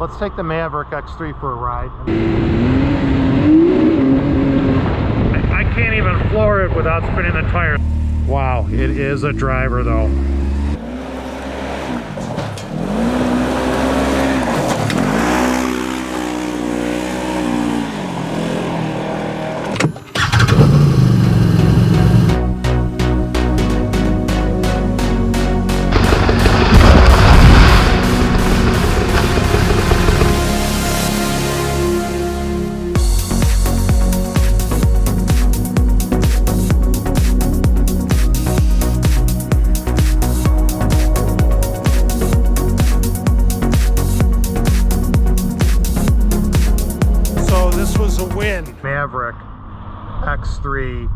Let's take the Maverick X3 for a ride. I can't even floor it without spinning the tire. Wow, it is a driver though. Maverick X3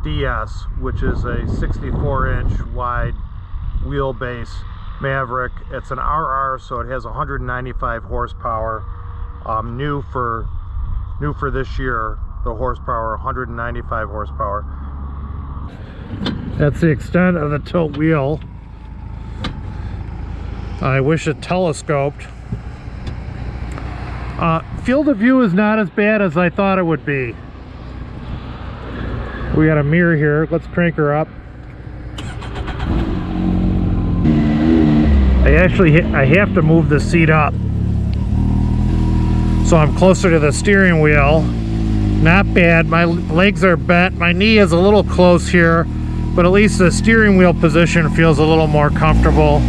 DS, which is a 64-inch wide wheelbase Maverick. It's an RR, so it has 195 horsepower. New for this year, the horsepower, 195 horsepower. That's the extent of the tilt wheel. I wish it telescoped. Field of view is not as bad as I thought it would be. We got a mirror here. Let's crank her up. I have to move the seat up, so I'm closer to the steering wheel. Not bad. My legs are bent. My knee is a little close here, but at least the steering wheel position feels a little more comfortable.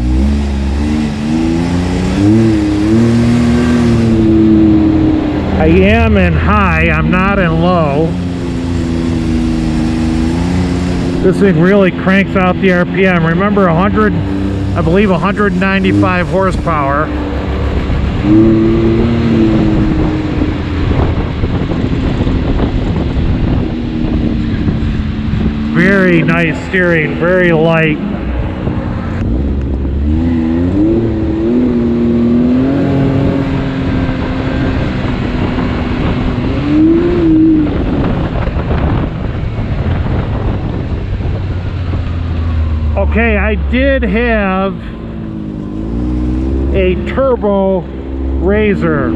I am in high, I'm not in low. This thing really cranks out the RPM. Remember, I believe 195 horsepower. Very nice steering, very light. Okay, I did have a turbo Razor.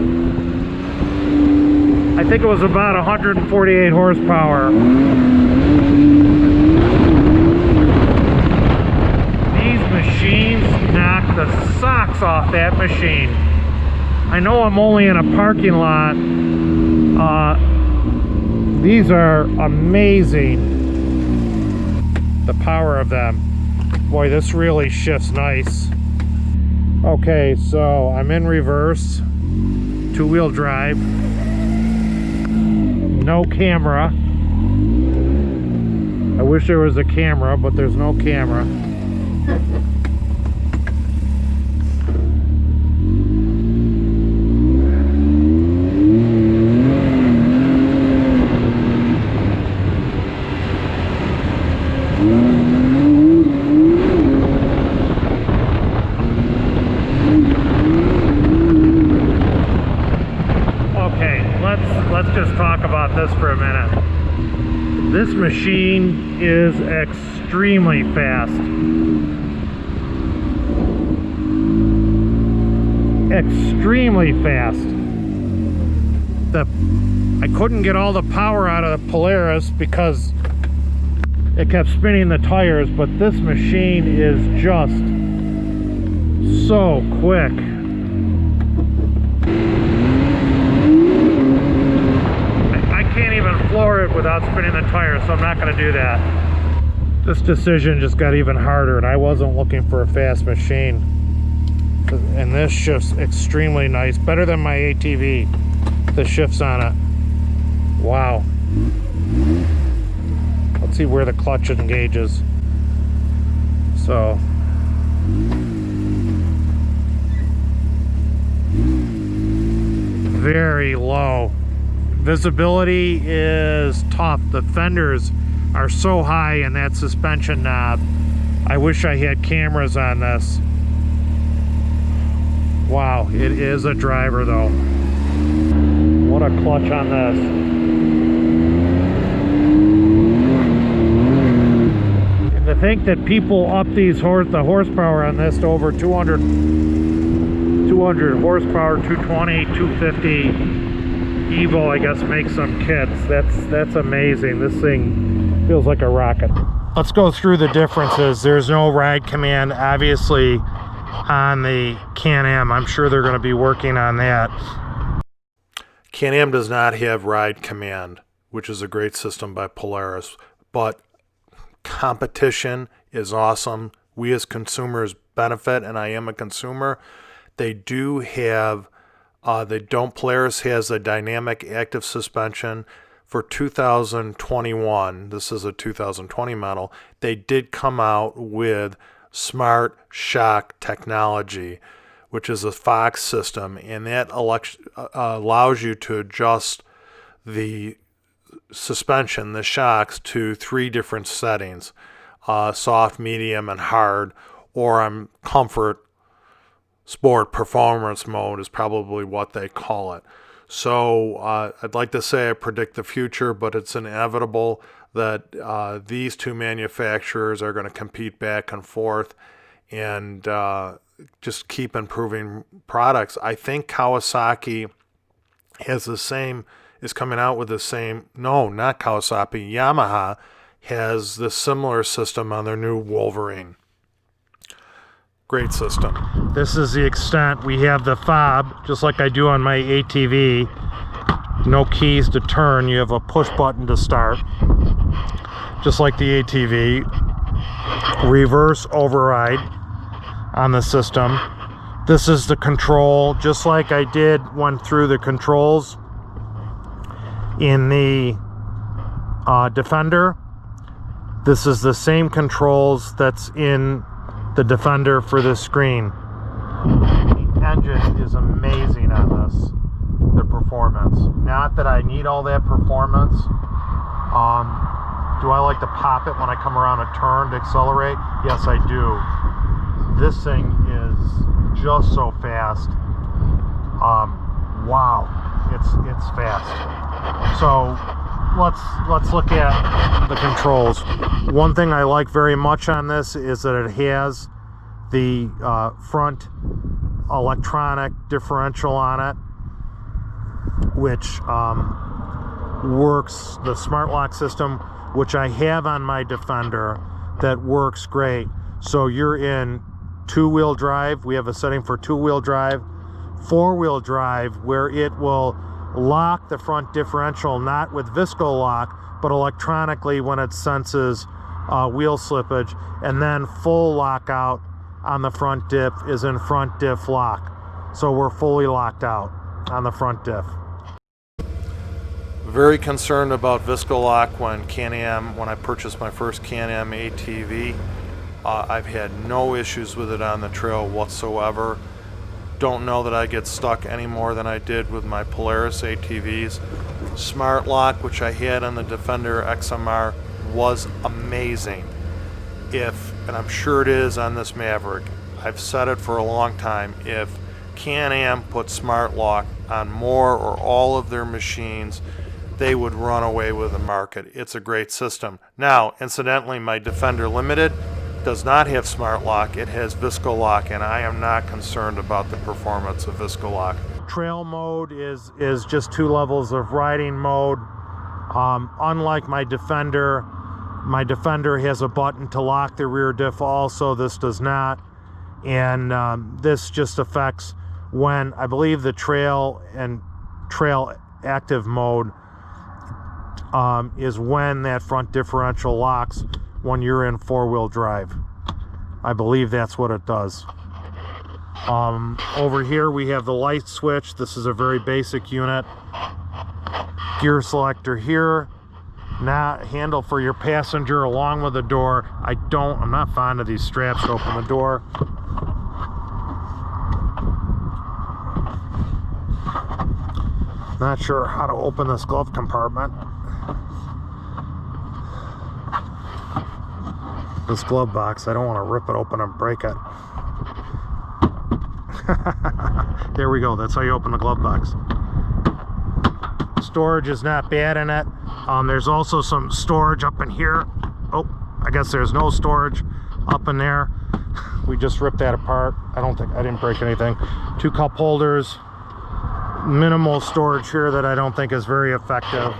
I think it was about 148 horsepower. These machines knock the socks off that machine. I know I'm only in a parking lot. These are amazing. The power of them. Boy, this really shifts nice. Okay, so I'm in reverse, two-wheel drive, no camera. I wish there was a camera, but there's no camera. Let's just talk about this for a minute. This machine is extremely fast. Extremely fast. I couldn't get all the power out of the Polaris because it kept spinning the tires, but this machine is just so quick. Floor it without spinning the tire, so I'm not going to do that. This decision just got even harder, and I wasn't looking for a fast machine. And this shifts extremely nice, better than my ATV. The shifts on it. Wow. Let's see where the clutch engages. So very low. Visibility is tough. The fenders are so high in that suspension knob. I wish I had cameras on this. Wow, it is a driver though. What a clutch on this. And to think that people up the horsepower on this to over 200 200 horsepower, 220, 250. Evo, I guess, makes some kits. That's amazing. This thing feels like a rocket. Let's go through the differences. There's no ride command, obviously, on the Can-Am. I'm sure they're going to be working on that. Can-Am does not have ride command, which is a great system by Polaris, but competition is awesome. We as consumers benefit, and I am a consumer. They do have, Polaris has a dynamic active suspension for 2021. This is a 2020 model. They did come out with Smart Shock technology, which is a Fox system, and that allows you to adjust the suspension, the shocks, to 3 different settings: soft, medium, and hard, or on comfort, sport, performance mode is probably what they call it. So I'd like to say I predict the future, but it's inevitable that these two manufacturers are going to compete back and forth and just keep improving products. I think Kawasaki has is coming out with the same, no, not Kawasaki, Yamaha has the similar system on their new Wolverine. Great system. This is the extent. We have the fob, just like I do on my ATV. No keys to turn. You have a push button to start, just like the ATV. Reverse override on the system. This is the control, just like I went through the controls in the Defender. This is the same controls that's in the Defender for this screen. The engine is amazing on this, the performance. Not that I need all that performance. Do I like to pop it when I come around a turn to accelerate? Yes, I do. This thing is just so fast. Wow, it's fast. So let's look at the controls. One thing I like very much on this is that it has the front electronic differential on it, which works, the smart lock system, which I have on my Defender, that works great. So you're in 2-wheel drive. We have a setting for 2-wheel drive, 4-wheel drive, where it will lock the front differential, not with Visco lock, but electronically when it senses wheel slippage, and then full lockout on the front diff is in front diff lock. So we're fully locked out on the front diff. Very concerned about Visco lock when I purchased my first Can-Am ATV. I've had no issues with it on the trail whatsoever. Don't know that I get stuck any more than I did with my Polaris ATVs. Smart lock, which I had on the Defender XMR, was amazing. And I'm sure it is on this Maverick, I've said it for a long time, if Can-Am put smart lock on more or all of their machines, they would run away with the market. It's a great system. Now, incidentally, my Defender Limited does not have smart lock. It has Visco lock, and I am not concerned about the performance of Visco lock. Trail mode is just 2 levels of riding mode. Unlike my Defender has a button to lock the rear diff also. This does not. And this just affects when, I believe, the trail and trail active mode is when that front differential locks when you're in 4-wheel drive. I believe that's what it does. Over here we have the light switch. This is a very basic unit. Gear selector here. Now, handle for your passenger along with the door. I'm not fond of these straps to open the door. Not sure how to open this glove compartment. This glove box, I don't want to rip it open and break it. There we go, that's how you open the glove box. Storage is not bad in it. There's also some storage up in here. Oh, I guess there's no storage up in there. We just ripped that apart. I didn't break anything. 2 cup holders. Minimal storage here that I don't think is very effective.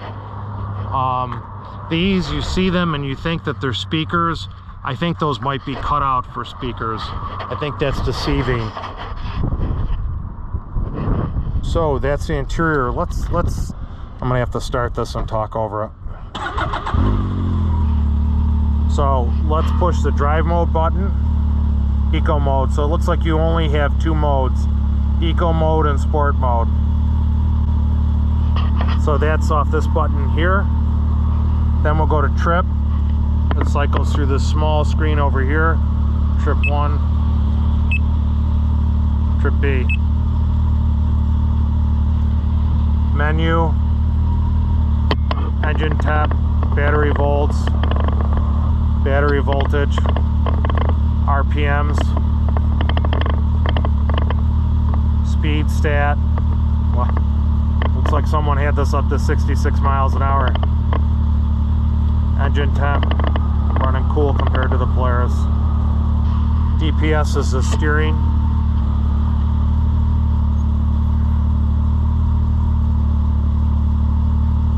These, you see them and you think that they're speakers. I think those might be cut out for speakers. I think that's deceiving. So that's the interior. Let's I'm gonna have to start this and talk over it. So let's push the drive mode button. Eco mode. So it looks like you only have 2 modes, eco mode and sport mode. So that's off this button here. Then we'll go to trip. It cycles through this small screen over here. Trip 1, trip B. Menu, engine temp, battery volts, battery voltage, RPMs, speed stat. Well, looks like someone had this up to 66 miles an hour. Engine temp, running cool compared to the Polaris. DPS is the steering.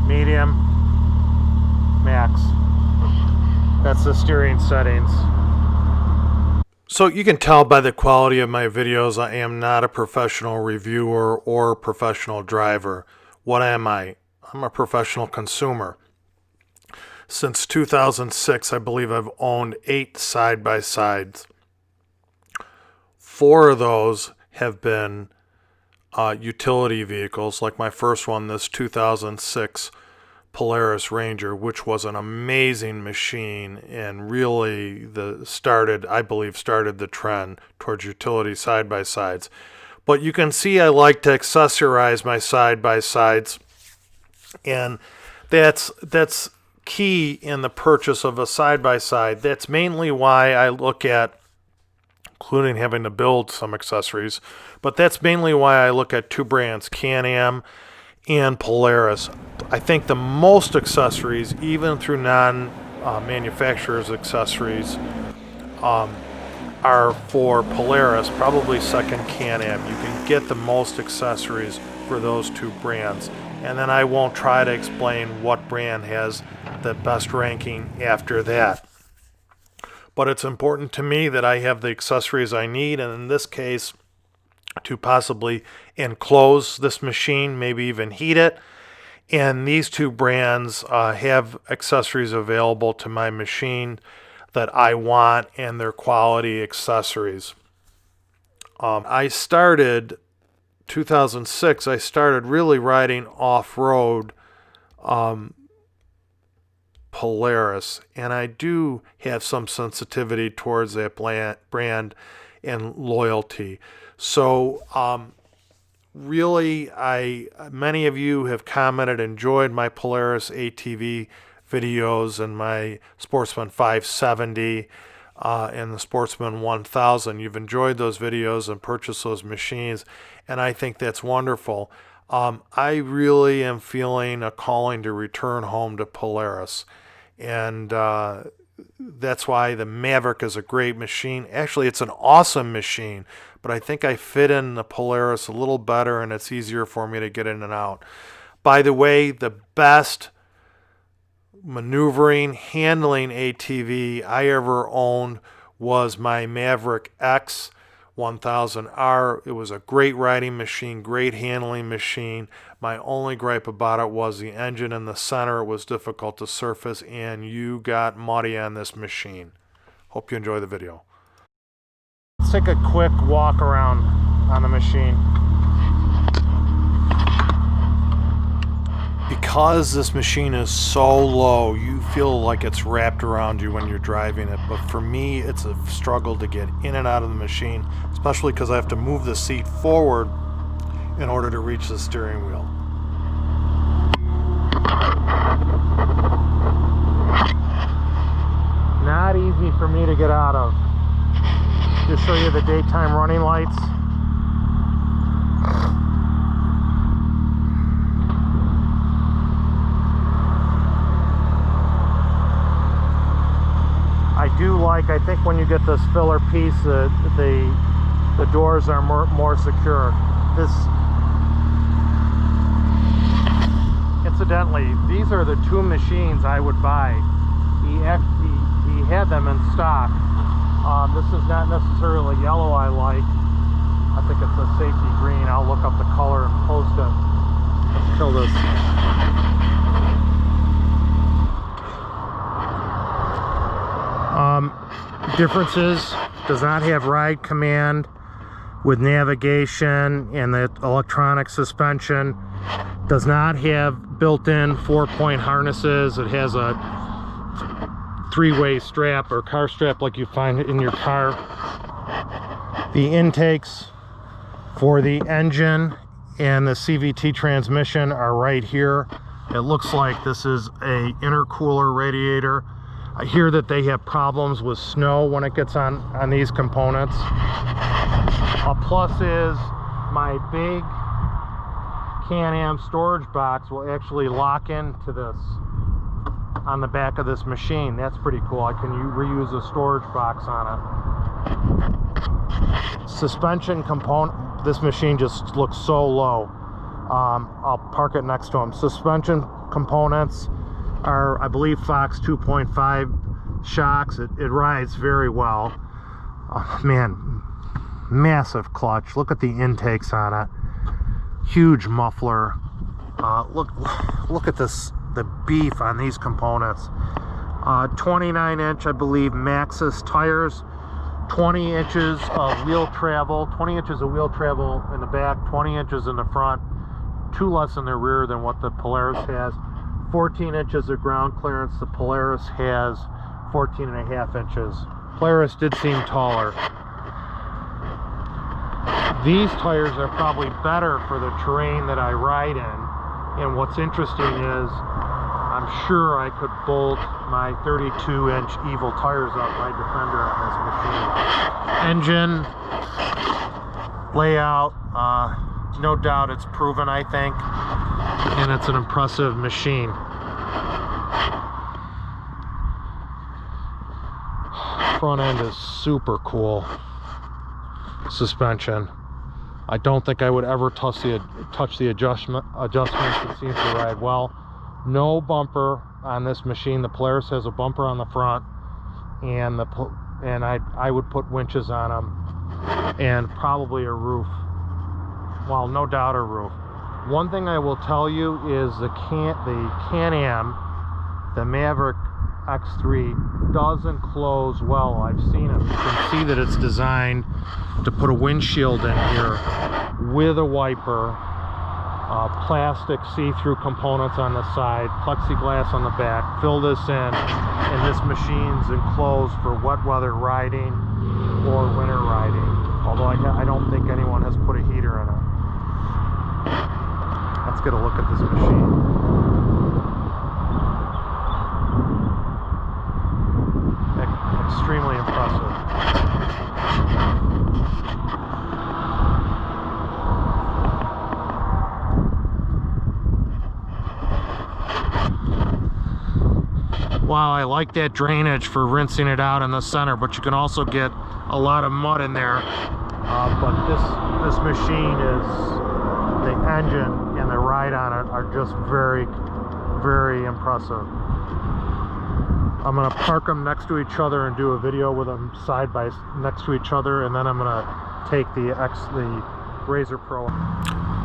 Medium, max. That's the steering settings. So you can tell by the quality of my videos, I am not a professional reviewer or professional driver. What am I? I'm a professional consumer. Since 2006, I believe I've owned 8 side-by-sides. 4 of those have been utility vehicles, like my first one, this 2006 Polaris Ranger, which was an amazing machine and really I believe started the trend towards utility side-by-sides. But you can see I like to accessorize my side-by-sides, and that's key in the purchase of a side-by-side. That's mainly why I look at, including having to build some accessories, but that's mainly why I look at 2 brands, Can-Am and Polaris. I think the most accessories, even through non-manufacturers accessories, are for Polaris, probably second Can-Am. You can get the most accessories for those 2 brands. And then I won't try to explain what brand has the best ranking after that. But it's important to me that I have the accessories I need, and in this case, to possibly enclose this machine, maybe even heat it. And these 2 brands have accessories available to my machine that I want, and they're quality accessories. I started 2006, I started really riding off-road Polaris, and I do have some sensitivity towards that brand and loyalty. So really, many of you have commented, enjoyed my Polaris ATV videos and my Sportsman 570 and the Sportsman 1000. You've enjoyed those videos and purchased those machines, and I think that's wonderful. I really am feeling a calling to return home to Polaris, and that's why the Maverick is a great machine. Actually, it's an awesome machine, but I think I fit in the Polaris a little better, and it's easier for me to get in and out. By the way, the best maneuvering, handling ATV I ever owned was my Maverick X 1000R. It was a great riding machine, great handling machine. My only gripe about it was the engine in the center. It was difficult to surface, and you got muddy on this machine. Hope you enjoy the video. Let's take a quick walk around on the machine. Because this machine is so low, you feel like it's wrapped around you when you're driving it. But for me, it's a struggle to get in and out of the machine, especially because I have to move the seat forward in order to reach the steering wheel. Not easy for me to get out of. Just show you the daytime running lights. I do like like I think when you get this filler piece, the doors are more secure. This, incidentally, these are the two machines I would buy. He had them in stock. This is not necessarily yellow I like. I think it's a safety green. I'll look up the color and post it. Let's kill this. Differences: does not have ride command with navigation and the electronic suspension. Does not have built-in 4-point harnesses. It has a 3-way strap or car strap like you find it in your car. The intakes for the engine and the CVT transmission are right here. It looks like this is a intercooler radiator. I hear that they have problems with snow when it gets on these components. A plus is my big Can-Am storage box will actually lock into this on the back of this machine. That's pretty cool. I can reuse a storage box on it. Suspension component, this machine just looks so low. I'll park it next to them. Suspension components are, I believe, Fox 2.5 shocks. It rides very well. Man, massive clutch. Look at the intakes on it. Huge muffler. Look at this, the beef on these components. 29-inch, I believe, Maxxis tires. 20 inches of wheel travel. 20 inches of wheel travel in the back, 20 inches in the front. 2 less in the rear than what the Polaris has. 14 inches of ground clearance. The Polaris has 14.5 inches. Polaris did seem taller. These tires are probably better for the terrain that I ride in. And what's interesting is, I'm sure I could bolt my 32-inch Evil tires up my Defender on this machine. Engine layout, no doubt it's proven, I think, and it's an impressive machine. Front end is super cool. Suspension. I don't think I would ever touch the adjustments. It seems to ride well. No bumper on this machine. The Polaris has a bumper on the front, and I would put winches on them, and probably a roof. Well, no doubt a roof. One thing I will tell you is the Can-Am, the Maverick X3, doesn't close well. I've seen it. You can see that it's designed to put a windshield in here with a wiper, plastic see-through components on the side, plexiglass on the back. Fill this in, and this machine's enclosed for wet weather riding or winter riding. Although I don't think anyone has put a heater in it. Let's get a look at this machine. Extremely impressive. Wow, I like that drainage for rinsing it out in the center, but you can also get a lot of mud in there. But this machine is, the engine and the ride on it are just very, very impressive. I'm gonna park them next to each other and do a video with them next to each other, and then I'm gonna take the Razor Pro.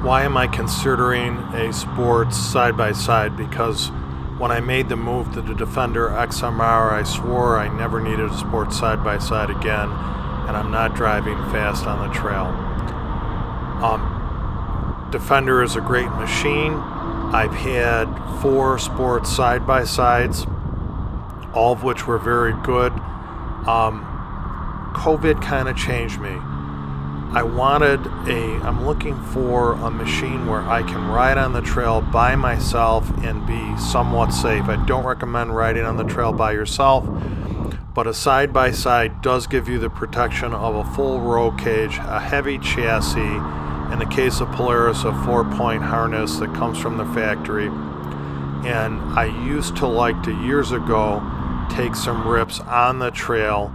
Why am I considering a sports side-by-side? Because when I made the move to the Defender XMR, I swore I never needed a sports side-by-side again, and I'm not driving fast on the trail. Defender is a great machine. I've had 4 sports side-by-sides, all of which were very good. COVID kind of changed me. I'm looking for a machine where I can ride on the trail by myself and be somewhat safe. I don't recommend riding on the trail by yourself, but a side-by-side does give you the protection of a full roll cage, a heavy chassis, in the case of Polaris, a 4-point harness that comes from the factory. And I used to like to, years ago, take some rips on the trail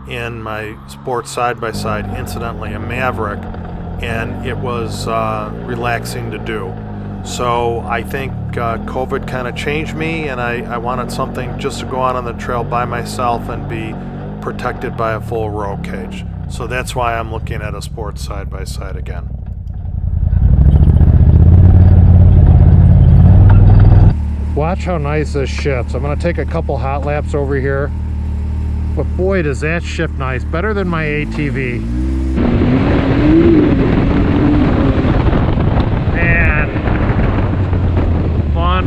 in my sports side-by-side, incidentally a Maverick, and it was relaxing to do. So I think COVID kind of changed me, and I wanted something just to go out on the trail by myself and be protected by a full roll cage. So that's why I'm looking at a sports side-by-side again. Watch how nice this shifts. I'm going to take a couple hot laps over here. But boy, does that shift nice. Better than my ATV. Man. Fun.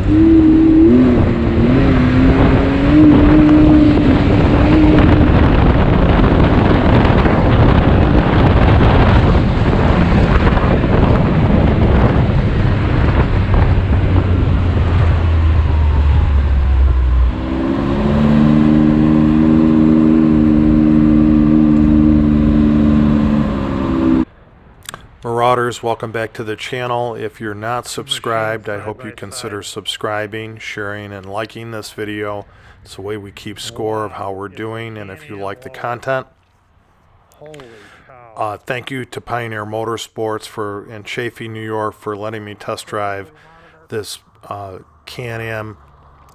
Marauders, welcome back to the channel. If you're not subscribed, I hope you consider subscribing, sharing, and liking this video. It's the way we keep score of how we're doing, and if you like the content. Thank you to Pioneer Motorsports in Chaffee, New York, for letting me test drive this Can-Am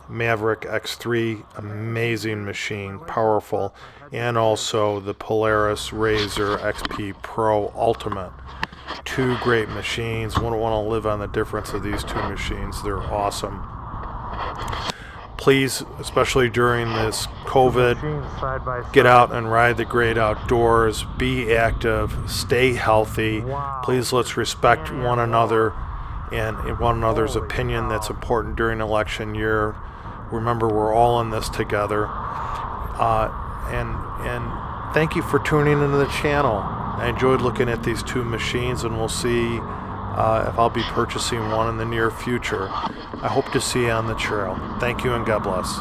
Maverick X3. Amazing machine, powerful, and also the Polaris Razor XP Pro Ultimate. Two great machines. Wouldn't want to live on the difference of these two machines. They're awesome. Please, especially during this COVID, get out and ride the great outdoors. Be active. Stay healthy. Please, let's respect one another and one another's opinion. That's important during election year. Remember, we're all in this together. And thank you for tuning into the channel. I enjoyed looking at these two machines, and we'll see if I'll be purchasing one in the near future. I hope to see you on the trail. Thank you, and God bless.